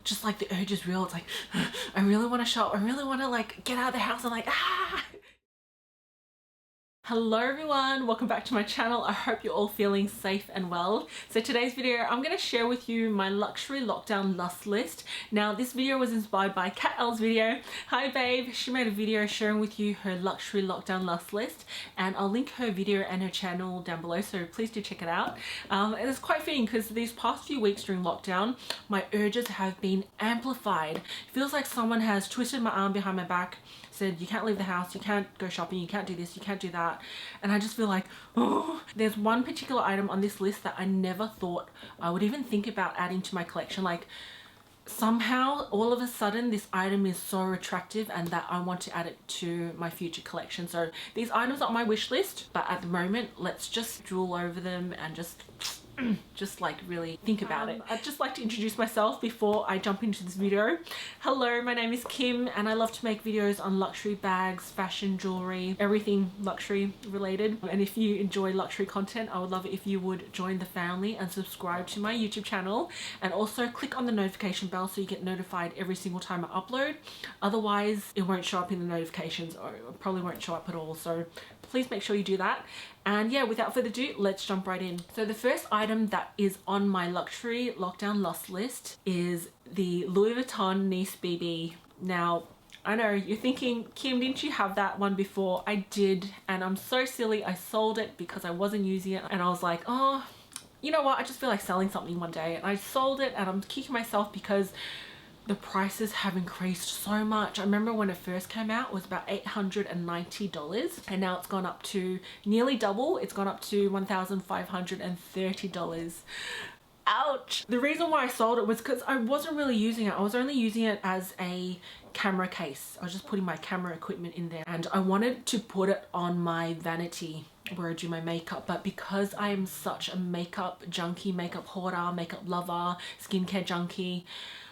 just like the urge is real. It's like, I really want to shop. I really want to like get out of the house and like, Hello everyone, welcome back to my channel. I hope you're all feeling safe and well. So today's video, I'm going to share with you my luxury lockdown lust list. Now this video was inspired by Kat L's video. Hi babe, she made a video sharing with you her luxury lockdown lust list, and I'll link her video and her channel down below, so please do check it out. And it's quite fitting because these past few weeks during lockdown, my urges have been amplified. It feels like someone has twisted my arm behind my back, said you can't leave the house, you can't go shopping, you can't do this, you can't do that. And I just feel like, oh, there's one particular item on this list that I never thought I would even think about adding to my collection. Like somehow all of a sudden this item is so attractive and that I want to add it to my future collection. So these items are on my wish list, but at the moment let's just drool over them and just like really think about it. I'd just like to introduce myself before I jump into this video. Hello, my name is Kim and I love to make videos on luxury bags, fashion, jewelry, everything luxury related. And if you enjoy luxury content, I would love it if you would join the family and subscribe to my YouTube channel, and also click on the notification bell so you get notified every single time I upload. Otherwise it won't show up in the notifications, or it probably won't show up at all, so please make sure you do that. And yeah, without further ado, let's jump right in. So the first item that is on my luxury lockdown lust list is the Louis Vuitton Nice BB. Now, I know you're thinking, Kim, didn't you have that one before? I did, and I'm so silly. I sold it because I wasn't using it, and I was like, oh, you know what? I just feel like selling something one day, and I sold it, and I'm kicking myself because the prices have increased so much. I remember when it first came out, it was about $890, and now it's gone up to nearly double. It's gone up to $1,530. Ouch! The reason why I sold it was because I wasn't really using it. I was only using it as a camera case. I was just putting my camera equipment in there, and I wanted to put it on my vanity where I do my makeup, but because I am such a makeup junkie, makeup hoarder, makeup lover, skincare junkie,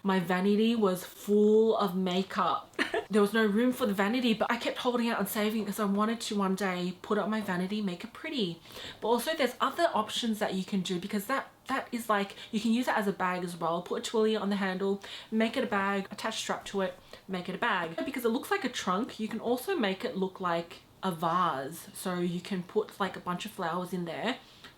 my vanity was full of makeup. There was no room for the vanity, but I kept holding out and saving it because I wanted to one day put it on my vanity, make it pretty. But also there's other options that you can do, because that is like, you can use it as a bag as well. Put a twirly on the handle, make it a bag, attach a strap to it, make it a bag. Because it looks like a trunk, you can also make it look like a vase. So you can put like a bunch of flowers in there,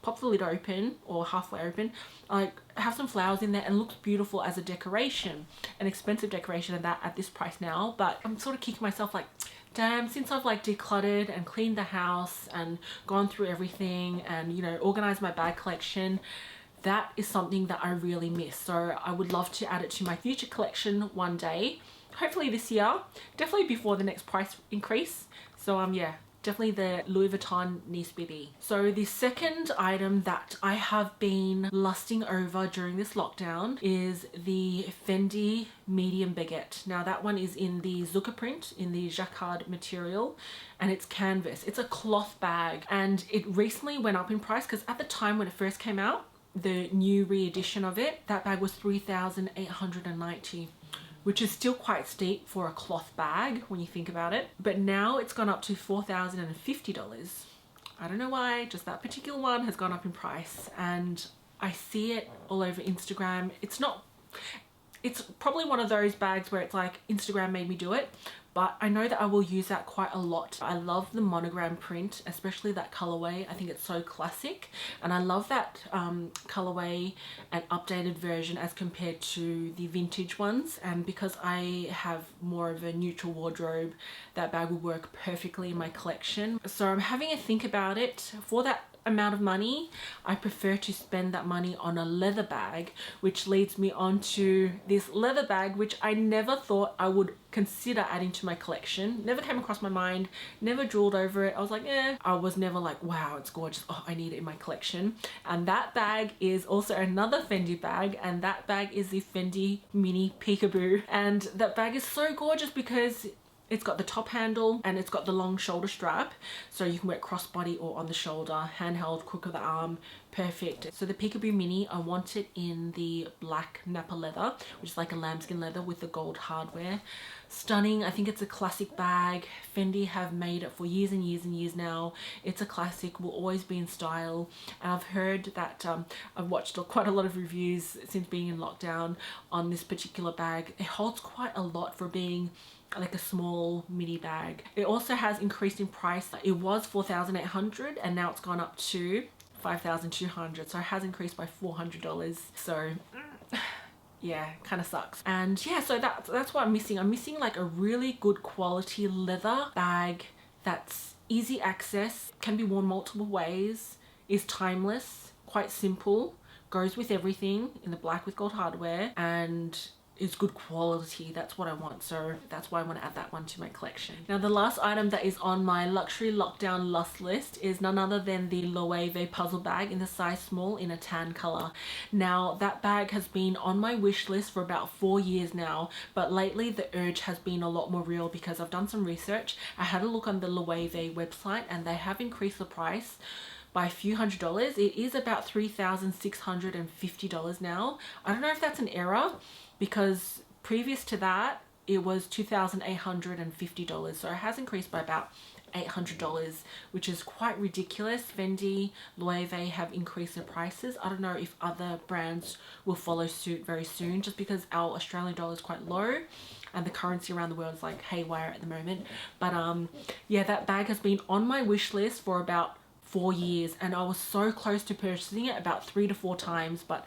pop the lid open or halfway open, like have some flowers in there, and it looks beautiful as a decoration. An expensive decoration at this price now, but I'm sort of kicking myself like, damn, since I've like decluttered and cleaned the house and gone through everything and, you know, organized my bag collection, that is something that I really miss. So I would love to add it to my future collection one day, hopefully this year, definitely before the next price increase. So yeah, definitely the Louis Vuitton Nice BB. So the second item that I have been lusting over during this lockdown is the Fendi Mini Baguette. Now that one is in the Zucca print, in the jacquard material, and it's canvas. It's a cloth bag, and it recently went up in price because at the time when it first came out, the new re-edition of it, that bag was $3,890, which is still quite steep for a cloth bag when you think about it. But now it's gone up to $4,050. I don't know why, just that particular one has gone up in price, and I see it all over Instagram. It's probably one of those bags where it's like Instagram made me do it, but I know that I will use that quite a lot. I love the monogram print, especially that colorway. I think it's so classic, and I love that colorway and updated version as compared to the vintage ones. And because I have more of a neutral wardrobe, that bag will work perfectly in my collection. So I'm having a think about it. For that amount of money, I prefer to spend that money on a leather bag, which leads me on to this leather bag, which I never thought I would consider adding to my collection. Never came across my mind, never drooled over it. I was like, eh. I was never like, wow, it's gorgeous, oh, I need it in my collection. And that bag is also another Fendi bag, and that bag is the Fendi Mini Peekaboo. And that bag is so gorgeous because It's got the top handle and it's got the long shoulder strap, so you can wear it crossbody or on the shoulder, handheld, crook of the arm, perfect. So the Peekaboo Mini, I want it in the black Nappa leather, which is like a lambskin leather with the gold hardware. Stunning. I think it's a classic bag. Fendi have made it for years and years and years now. It's a classic, will always be in style. And I've heard that I've watched quite a lot of reviews since being in lockdown on this particular bag. It holds quite a lot for being like a small mini bag. It also has increased in price. It was $4,800 and now it's gone up to $5,200, so it has increased by $400. So yeah, kind of sucks. And yeah, so that's what I'm missing. I'm missing like a really good quality leather bag that's easy access, can be worn multiple ways, is timeless, quite simple, goes with everything in the black with gold hardware, and is good quality. That's what I want, so that's why I want to add that one to my collection. Now the last item that is on my luxury lockdown lust list is none other than the Loewe Puzzle Bag in the size small in a tan color. Now that bag has been on my wish list for about 4 years now, but lately the urge has been a lot more real because I've done some research. I had a look on the Loewe website and they have increased the price by a few $100s. It is about $3,650 now. I don't know if that's an error, because previous to that it was $2,850, so it has increased by about $800, which is quite ridiculous. Fendi, Loewe have increased their prices. I don't know if other brands will follow suit very soon, just because our Australian dollar is quite low and the currency around the world is like haywire at the moment. But yeah, that bag has been on my wish list for about 4 years and I was so close to purchasing it, about 3 to 4 times, but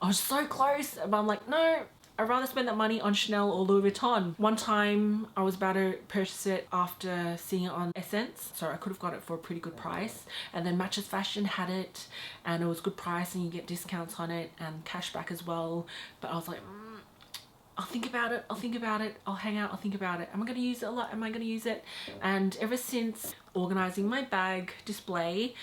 I was so close, but I'm like, no, I'd rather spend that money on Chanel or Louis Vuitton. One time I was about to purchase it after seeing it on Essence, so I could have got it for a pretty good price, and then Matches Fashion had it and it was good price and you get discounts on it and cash back as well. But I was like, I'll think about it, I'll think about it, I'll hang out, I'll think about it. Am I going to use it a lot? Am I going to use it? And ever since organizing my bag display,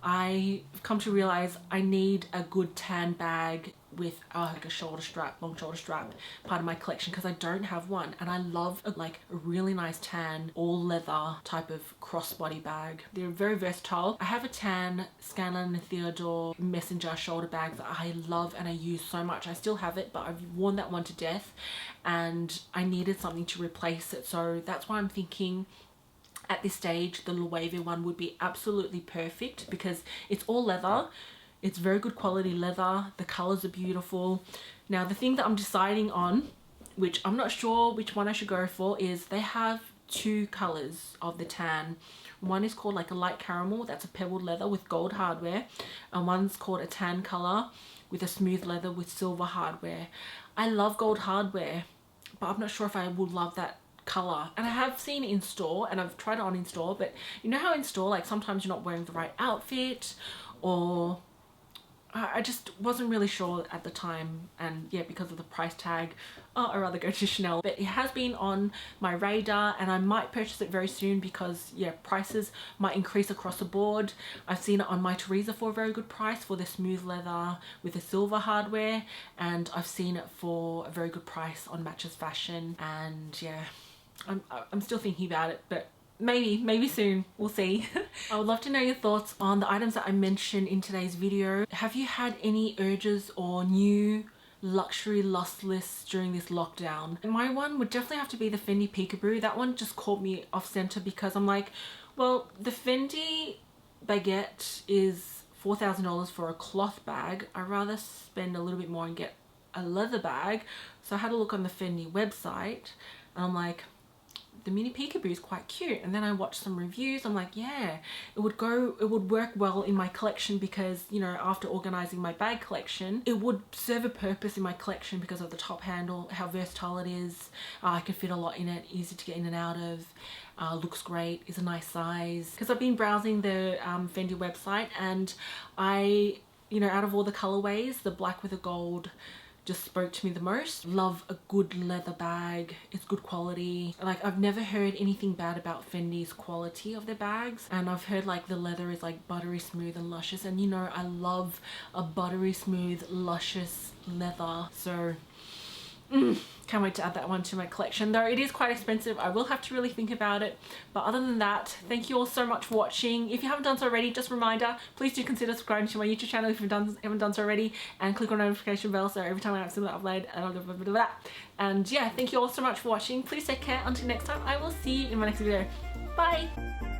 I've come to realize I need a good tan bag with like a shoulder strap, long shoulder strap, part of my collection, because I don't have one, and I love like a really nice tan all leather type of crossbody bag. They're very versatile. I have a tan Scanlan and Theodore Messenger shoulder bag that I love and I use so much. I still have it, but I've worn that one to death and I needed something to replace it, so that's why I'm thinking at this stage the Loewe one would be absolutely perfect, because it's all leather. It's very good quality leather. The colors are beautiful. Now the thing that I'm deciding on, which I'm not sure which one I should go for, is they have 2 colors of the tan. One is called like a light caramel, that's a pebbled leather with gold hardware, and one's called a tan color with a smooth leather with silver hardware. I love gold hardware, but I'm not sure if I would love that color. And I have seen it in store and I've tried it on in store, but you know how in store like sometimes you're not wearing the right outfit, or I just wasn't really sure at the time, and yeah, because of the price tag, I'd rather go to Chanel. But it has been on my radar and I might purchase it very soon, because yeah, prices might increase across the board. I've seen it on my Teresa for a very good price for the smooth leather with the silver hardware, and I've seen it for a very good price on Matches Fashion, and yeah, I'm still thinking about it, but maybe soon, we'll see. I would love to know your thoughts on the items that I mentioned in today's video. Have you had any urges or new luxury lust lists during this lockdown? My one would definitely have to be the Fendi Peekaboo. That one just caught me off center because I'm like, well, the Fendi Baguette is $4,000 for a cloth bag. I'd rather spend a little bit more and get a leather bag. So I had a look on the Fendi website and I'm like, the Mini Peekaboo is quite cute. And then I watched some reviews. I'm like, yeah, it would work well in my collection, because you know, after organizing my bag collection, it would serve a purpose in my collection because of the top handle, how versatile it is. I can fit a lot in it, easy to get in and out of, looks great, is a nice size. Because I've been browsing the Fendi website, and I, you know, out of all the colorways, the black with the gold just spoke to me the most. Love a good leather bag. It's good quality. Like, I've never heard anything bad about Fendi's quality of their bags, and I've heard like the leather is like buttery smooth and luscious, and you know, I love a buttery smooth luscious leather. So Can't wait to add that one to my collection, though it is quite expensive. I will have to really think about it. But other than that, thank you all so much for watching. If you haven't done so already, just a reminder, please do consider subscribing to my YouTube channel if you haven't done so already, and click on the notification bell so every time I have something upload, and yeah, thank you all so much for watching. Please take care. Until next time, I will see you in my next video. Bye!